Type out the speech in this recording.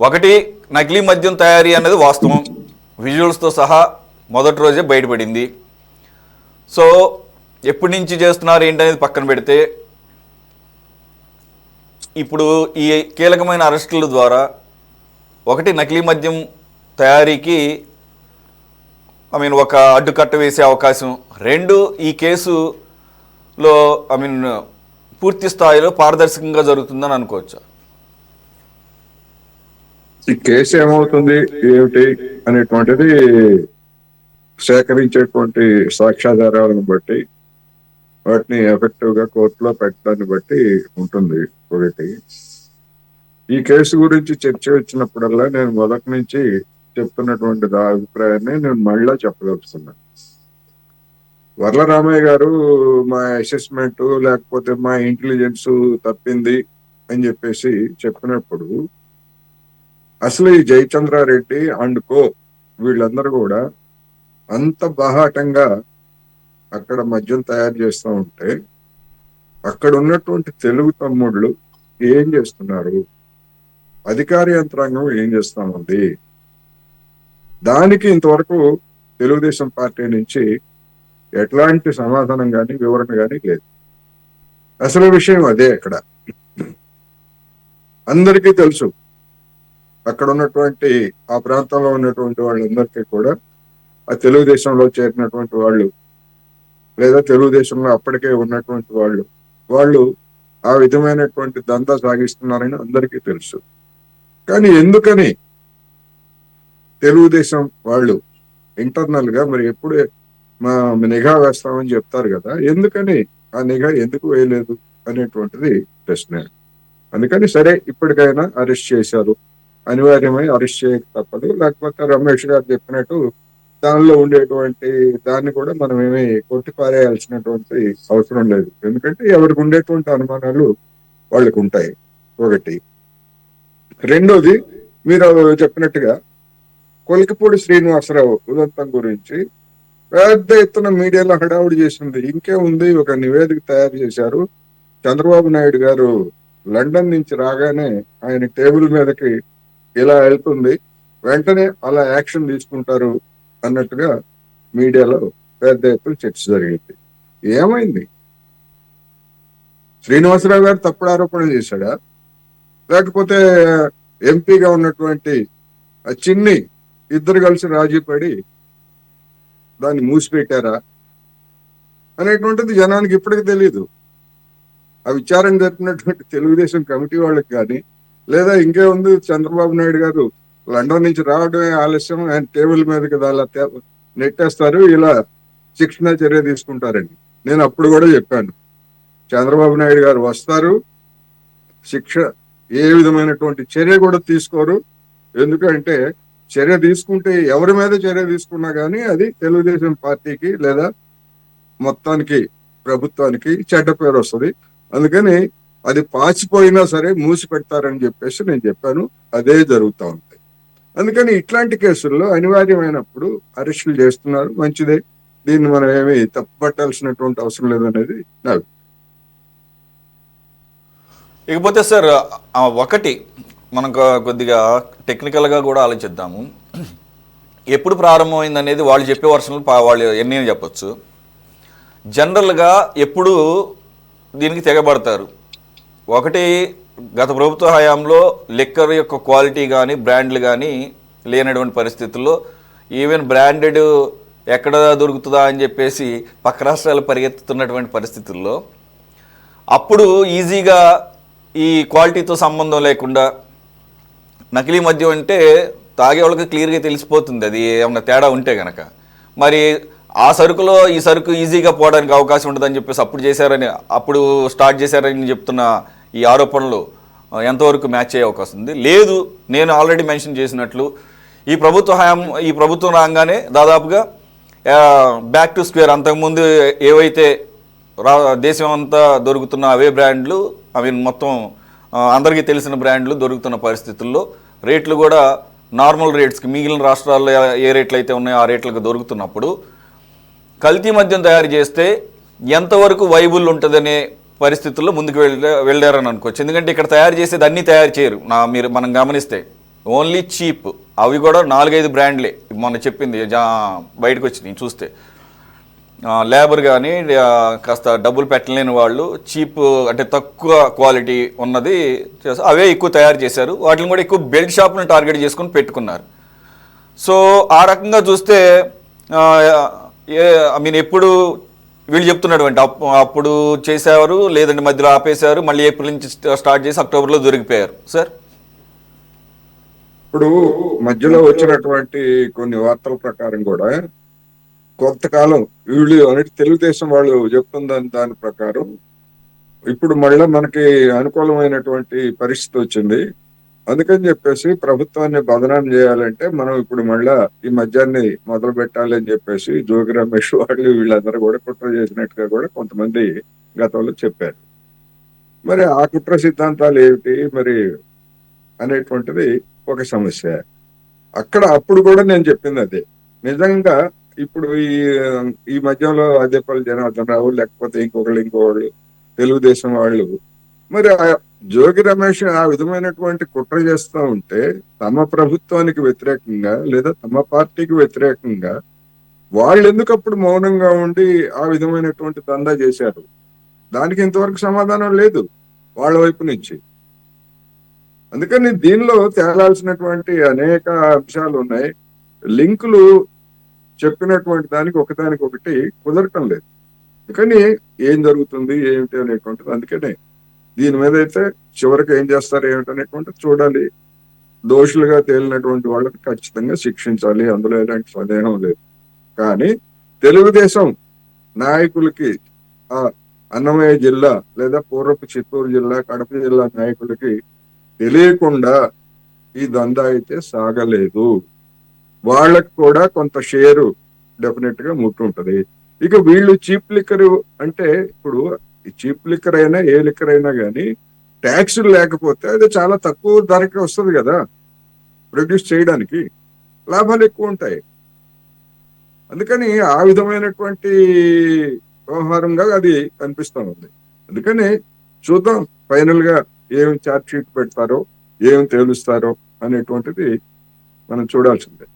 ఒకటి, నకిలీ మద్యం తయారీ అనేది వాస్తవం, విజువల్స్తో సహా మొదటి రోజే బయటపడింది. సో ఎప్పటి నుంచి చేస్తున్నారు ఏంటనేది పక్కన పెడితే, ఇప్పుడు ఈ కీలకమైన అరెస్టుల ద్వారా ఒకటి, నకిలీ మద్యం తయారీకి ఒక అడ్డుకట్ట వేసే అవకాశం. రెండు, ఈ కేసులో పూర్తి స్థాయిలో పారదర్శకంగా జరుగుతుందని అనుకోవచ్చు. ఈ కేసు ఏమవుతుంది ఏమిటి అనేటువంటిది సేకరించేటువంటి సాక్ష్యాధారాలను బట్టి, వాటిని ఎఫెక్టివ్ గా కోర్టులో పెట్టడాన్ని బట్టి ఉంటుంది. ఒకటి, ఈ కేసు గురించి చర్చ వచ్చినప్పుడల్లా నేను మొదటి నుంచి చెప్తున్నటువంటి అభిప్రాయాన్ని నేను మళ్ళా చెప్పదలుచుకున్నాను. వర్లరామయ్య గారు మా అసెస్మెంట్ లేకపోతే మా ఇంటెలిజెన్స్ తప్పింది అని చెప్పేసి చెప్పినప్పుడు, అసలు ఈ జయచంద్రారెడ్డి అండ్ కో వీళ్ళందరూ కూడా అంత బాహాటంగా అక్కడ మద్యం తయారు చేస్తూ ఉంటే, అక్కడ ఉన్నటువంటి తెలుగు తమ్ముళ్ళు ఏం చేస్తున్నారు, అధికార యంత్రాంగం ఏం చేస్తా ఉంది, దానికి ఇంతవరకు తెలుగుదేశం పార్టీ నుంచి ఎట్లాంటి సమాధానం కానీ వివరణ కానీ లేదు. అసలు విషయం అదే. అక్కడ అందరికీ తెలుసు, అక్కడ ఉన్నటువంటి ఆ ప్రాంతంలో ఉన్నటువంటి వాళ్ళందరికీ కూడా ఆ తెలుగుదేశంలో చేరినటువంటి వాళ్ళు లేదా తెలుగుదేశంలో అప్పటికే ఉన్నటువంటి వాళ్ళు ఆ విధమైనటువంటి దందా సాగిస్తున్నారని అందరికీ తెలుసు. కానీ ఎందుకని తెలుగుదేశం వాళ్ళు ఇంటర్నల్ గా మరి ఎప్పుడు మా నిఘా వేస్తామని చెప్తారు కదా, ఎందుకని ఆ నిఘా ఎందుకు వేయలేదు అనేటువంటిది ప్రశ్న. అందుకని సరే, ఇప్పటికైనా అరెస్ట్ చేశారు, అనివార్యమై అరెస్ట్ చేయక తప్పదు. లేకపోతే రమేష్ గారు చెప్పినట్టు దానిలో ఉండేటువంటి దాన్ని కూడా మనం ఏమీ కొట్టిపారేయాల్సినటువంటి అవసరం లేదు. ఎందుకంటే ఎవరికి ఉండేటువంటి అనుమానాలు వాళ్ళకు ఉంటాయి. ఒకటి. రెండోది, మీరు చెప్పినట్టుగా కొలికిపూడి శ్రీనివాసరావు ఉదంతం గురించి పెద్ద ఎత్తున మీడియాలో హడావుడి చేసింది. ఇంకే ఉంది, ఒక నివేదిక తయారు చేశారు. చంద్రబాబు నాయుడు గారు లండన్ నుంచి రాగానే ఆయన టేబుల్ మీదకి ఇలా వెళ్తుంది, వెంటనే అలా యాక్షన్ తీసుకుంటారు అన్నట్టుగా మీడియాలో పెద్ద ఎత్తున చర్చ జరిగింది. ఏమైంది? శ్రీనివాసరావు గారు తప్పుడు ఆరోపణలు చేశాడా, లేకపోతే ఎంపీగా ఉన్నటువంటి చిన్ని ఇద్దరు కలిసి రాజీ పడి దాన్ని మూసిపెట్టారా అనేటువంటిది జనానికి ఇప్పటికి తెలియదు. ఆ విచారణ జరిపినటువంటి తెలుగుదేశం కమిటీ వాళ్ళకి కానీ, లేదా ఇంకే ఉంది, చంద్రబాబు నాయుడు గారు లండన్ నుంచి రావడమే ఆలస్యం, ఆయన టేబుల్ మీదకి అలా నెట్టేస్తారు, ఇలా శిక్షణ చర్య తీసుకుంటారని. నేను అప్పుడు కూడా చెప్పాను, చంద్రబాబు నాయుడు గారు వస్తారు, శిక్ష ఏ విధమైనటువంటి చర్య కూడా తీసుకోరు. ఎందుకంటే చర్య తీసుకుంటే, ఎవరి మీద చర్య తీసుకున్నా కానీ అది తెలుగుదేశం పార్టీకి లేదా మొత్తానికి ప్రభుత్వానికి చెడ్డ పేరు వస్తుంది. అందుకని అది పాచిపోయినా సరే మూసి పెడతారని చెప్పేసి నేను చెప్పాను. అదే జరుగుతూ ఉంది. అందుకని ఇట్లాంటి కేసుల్లో అనివార్యమైనప్పుడు అరెస్టులు చేస్తున్నారు, మంచిదే. దీన్ని మనం ఏమి తప్పుపట్టాల్సినటువంటి అవసరం లేదనేది నా. ఇకపోతే సార్, ఒకటి మనం కొద్దిగా టెక్నికల్గా కూడా ఆలోచిద్దాము. ఎప్పుడు ప్రారంభమైంది అనేది వాళ్ళు చెప్పే వర్షన్లు వాళ్ళు ఎన్ని చెప్పచ్చు. జనరల్గా ఎప్పుడు దీనికి తెగబడతారు. ఒకటి, గత ప్రభుత్వ హయాంలో లిక్కర్ యొక్క క్వాలిటీ కానీ బ్రాండ్లు కానీ లేనటువంటి పరిస్థితుల్లో, ఈవెన్ బ్రాండెడ్ ఎక్కడ దొరుకుతుందా అని చెప్పేసి పక్క రాష్ట్రాలు పరిగెత్తుతున్నటువంటి పరిస్థితుల్లో అప్పుడు ఈజీగా ఈ క్వాలిటీతో సంబంధం లేకుండా నకిలీ మద్యం అంటే తాగే వాళ్ళకి క్లియర్గా తెలిసిపోతుంది అది ఏమన్నా తేడా ఉంటే కనుక. మరి ఆ సరుకులో ఈ సరుకు ఈజీగా పోవడానికి అవకాశం ఉంటుందని చెప్పేసి అప్పుడు స్టార్ట్ చేశారని చెప్తున్న ఈ ఆరోపణలు ఎంతవరకు మ్యాచ్ అయ్యే అవకాశం ఉంది? లేదు, నేను ఆల్రెడీ మెన్షన్ చేసినట్లు ఈ ప్రభుత్వం రాగానే దాదాపుగా బ్యాక్ టు స్క్వేర్. అంతకుముందు ఏవైతే దేశం అంతా దొరుకుతున్న అవే బ్రాండ్లు, అవి మొత్తం అందరికీ తెలిసిన బ్రాండ్లు దొరుకుతున్న పరిస్థితుల్లో రేట్లు కూడా నార్మల్ రేట్స్కి, మిగిలిన రాష్ట్రాల్లో ఏ రేట్లు అయితే ఉన్నాయో ఆ రేట్లకు దొరుకుతున్నప్పుడు కల్తీ మద్యం తయారు చేస్తే ఎంతవరకు వైబుల్ ఉంటుందనే పరిస్థితుల్లో ముందుకు వెళ్ళారని అనుకోవచ్చు. ఎందుకంటే ఇక్కడ తయారు చేసేది అన్నీ తయారు చేయరు. మనం గమనిస్తే ఓన్లీ చీప్. అవి కూడా 4-5 బ్రాండ్లే మొన్న చెప్పింది బయటకు వచ్చినాయి చూస్తే. లేబర్ కానీ కాస్త డబ్బులు పెట్టలేని వాళ్ళు చీప్ అంటే తక్కువ క్వాలిటీ ఉన్నది అవే ఎక్కువ తయారు చేశారు. వాటిని కూడా ఎక్కువ బెల్ట్ షాప్లను టార్గెట్ చేసుకుని పెట్టుకున్నారు. సో ఆ రకంగా చూస్తే ఐ మీన్ ఎప్పుడు వీళ్ళు చెప్తున్నటువంటి అప్పుడు చేసేవారు, లేదంటే మధ్యలో ఆపేశారు, మళ్ళీ ఏప్రిల్ నుంచి స్టార్ట్ చేసి అక్టోబర్లో దొరికిపోయారు సార్. ఇప్పుడు మధ్యలో వచ్చినటువంటి కొన్ని వార్తల ప్రకారం కూడా కొంతకాలం వీళ్ళు అనేది తెలుగుదేశం వాళ్ళు చెప్తున్న దాని ప్రకారం ఇప్పుడు మళ్ళీ మనకి అనుకూలమైనటువంటి పరిస్థితి వచ్చింది. అందుకని చెప్పేసి ప్రభుత్వాన్ని బదనాం చేయాలంటే మనం ఇప్పుడు మళ్ళా ఈ మద్యాన్ని మొదలు పెట్టాలి అని చెప్పేసి జోగి రమేష్ వాళ్ళు వీళ్ళందరూ కూడా కుట్ర చేసినట్టుగా కూడా కొంతమంది గతంలో చెప్పారు. మరి ఆ కుట్ర సిద్ధాంతాలు ఏమిటి మరి అనేటువంటిది ఒక సమస్య. అక్కడ అప్పుడు కూడా నేను చెప్పింది అదే. నిజంగా ఇప్పుడు ఈ మధ్యలో అదేపల్లి జనార్దన్ రావు లేకపోతే ఇంకొకళ్ళు తెలుగుదేశం వాళ్ళు మరి జోగి రమేష్ ఆ విధమైనటువంటి కుట్ర చేస్తూ ఉంటే తమ ప్రభుత్వానికి వ్యతిరేకంగా లేదా తమ పార్టీకి వ్యతిరేకంగా వాళ్ళు ఎందుకు అప్పుడు మౌనంగా ఉండి ఆ విధమైనటువంటి దందా చేశారు? దానికి ఇంతవరకు సమాధానం లేదు వాళ్ళ వైపు నుంచి. అందుకని దీనిలో తేలాల్సినటువంటి అనేక అంశాలు ఉన్నాయి. లింకులు చెప్పినటువంటి దానికి ఒకదానికొకటి కుదరటం లేదు. అందుకని ఏం జరుగుతుంది ఏమిటి అనేటువంటిది, అందుకనే దీని మీద అయితే చివరికి ఏం చేస్తారు ఏమిటనేటువంటిది చూడాలి. దోషులుగా తేలినటువంటి వాళ్ళకి ఖచ్చితంగా శిక్షించాలి, అందులో ఎలాంటి సందేహం లేదు. కానీ తెలుగుదేశం నాయకులకి ఆ అన్నమయ్య జిల్లా లేదా పూర్వపు చిత్తూరు జిల్లా, కడప జిల్లా నాయకులకి తెలియకుండా ఈ దందా అయితే సాగలేదు. వాళ్ళకు కూడా కొంత షేరు డెఫినెట్ గా ముట్టుంటది. ఇక వీళ్ళు చీప్ లిక్కర్ అంటే ఇప్పుడు చీప్ లిక్కర్ అయినా ఏ లిక్కర్ అయినా కానీ ట్యాక్సులు లేకపోతే అది చాలా తక్కువ ధరకి వస్తుంది కదా ప్రొడ్యూస్ చేయడానికి, లాభాలు ఎక్కువ ఉంటాయి. అందుకని ఆ విధమైనటువంటి వ్యవహారంగా అది కనిపిస్తా ఉంది. అందుకని చూద్దాం ఫైనల్ గా ఏం ఛార్జ్ షీట్ పెడతారో ఏం తేలుస్తారో అనేటువంటిది మనం చూడాల్సిందే.